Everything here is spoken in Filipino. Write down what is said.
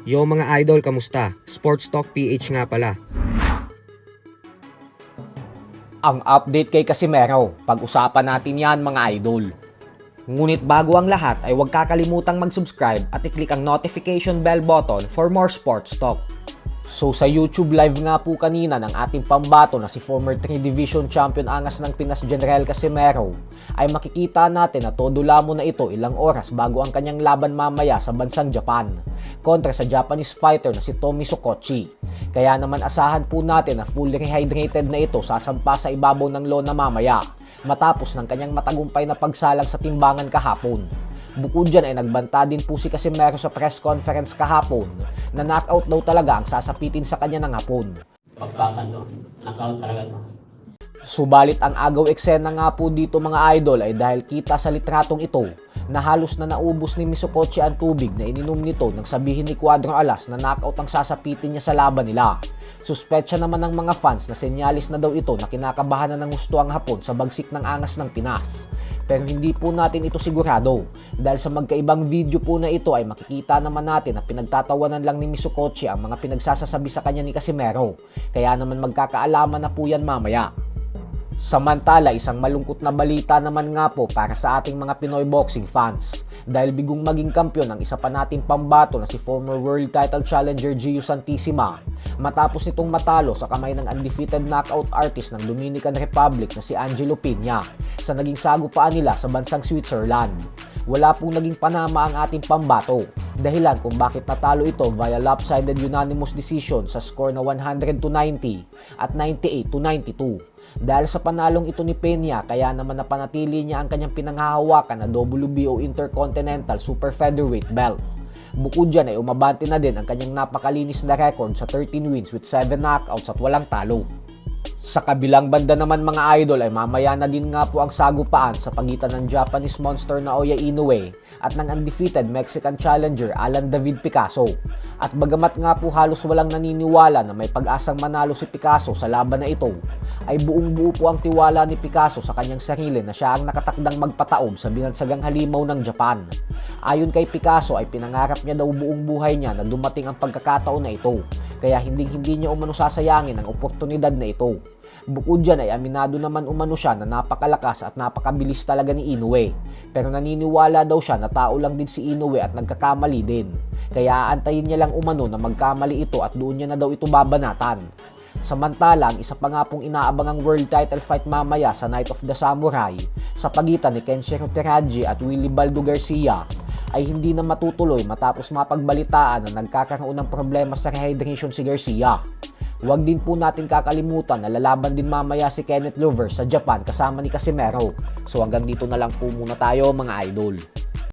Yo mga idol, kamusta? Sports Talk PH nga pala. Ang update kay Casimero, pag-usapan natin yan mga idol. Ngunit bago ang lahat ay huwag kakalimutang mag-subscribe at i-click ang notification bell button for more sports talk. So sa YouTube live nga po kanina ng ating pambato na si former 3 Division Champion Angas ng Pinas General Casimero, ay makikita natin na todo lamon na ito ilang oras bago ang kanyang laban mamaya sa bansang Japan kontra sa Japanese fighter na si Tomi Sokochi. Kaya naman asahan po natin na fully rehydrated na ito sasampa sa ibabaw ng lona mamaya matapos ng kanyang matagumpay na pagsalang sa timbangan kahapon. Bukod dyan ay nagbanta din po si Casimero sa press conference kahapon na knockout daw talaga ang sasapitin sa kanya ng hapon. Pagpakan to, knockout talaga to. Subalit ang agaw eksena nga po dito mga idol ay dahil kita sa litratong ito na halos na naubos ni Misokochi ang tubig na ininom nito nang sabihin ni Cuadro Alas na knockout ang sasapitin niya sa laban nila. Suspetsya naman ng mga fans na senyalis na daw ito na kinakabahan na ng husto ang hapon sa bagsik ng Angas ng Pinas. Pero hindi po natin ito sigurado dahil sa magkaibang video po na ito ay makikita naman natin na pinagtatawanan lang ni Misokochi ang mga pinagsasasabi sa kanya ni Casimero. Kaya naman magkakaalaman na po yan mamaya. Samantala, isang malungkot na balita naman nga po para sa ating mga Pinoy boxing fans dahil bigong maging kampyon ang isa pa nating pambato na si former world title challenger Gio Santissima matapos nitong matalo sa kamay ng undefeated knockout artist ng Dominican Republic na si Angelo Pina sa naging sagupaan nila sa bansang Switzerland. Wala pong naging panama ang ating pambato, dahilan kung bakit natalo ito via lopsided unanimous decision sa score na 100-90 at 98-92. Dahil sa panalong ito ni Peña, kaya naman napanatili niya ang kanyang pinanghahawakan na WBO Intercontinental Super Featherweight belt. Bukod dyan ay umabante na din ang kanyang napakalinis na record sa 13 wins with 7 knockouts at walang talo. Sa kabilang banda naman mga idol ay mamaya na din nga po ang sagupaan sa pagitan ng Japanese monster na Naoya Inoue at ng undefeated Mexican challenger Alan David Picasso. At bagamat nga po halos walang naniniwala na may pag-asang manalo si Picasso sa laban na ito, ay buong buo po ang tiwala ni Picasso sa kanyang sarili na siya ang nakatakdang magpataob sa binansagang halimaw ng Japan. Ayon kay Picasso ay pinangarap niya daw buong buhay niya na dumating ang pagkakataon na ito, kaya hindi niya umano sasayangin ang oportunidad na ito. Bukod dyan ay aminado naman umano siya na napakalakas at napakabilis talaga ni Inoue. Pero naniniwala daw siya na tao lang din si Inoue at nagkakamali din. Kaya aantayin niya lang umano na magkamali ito at doon niya na daw ito babanatan. Samantala, ang isa pa nga pong inaabangang world title fight mamaya sa Night of the Samurai sa pagitan ni Kenshiro Teraji at Willie Baldo Garcia ay hindi na matutuloy matapos mapagbalitaan na nagkakaroon ng problema sa rehydration si Garcia. Huwag din po natin kakalimutan na lalaban din mamaya si Kenneth Lover sa Japan kasama ni Casimero. So hanggang dito na lang po muna tayo mga idol.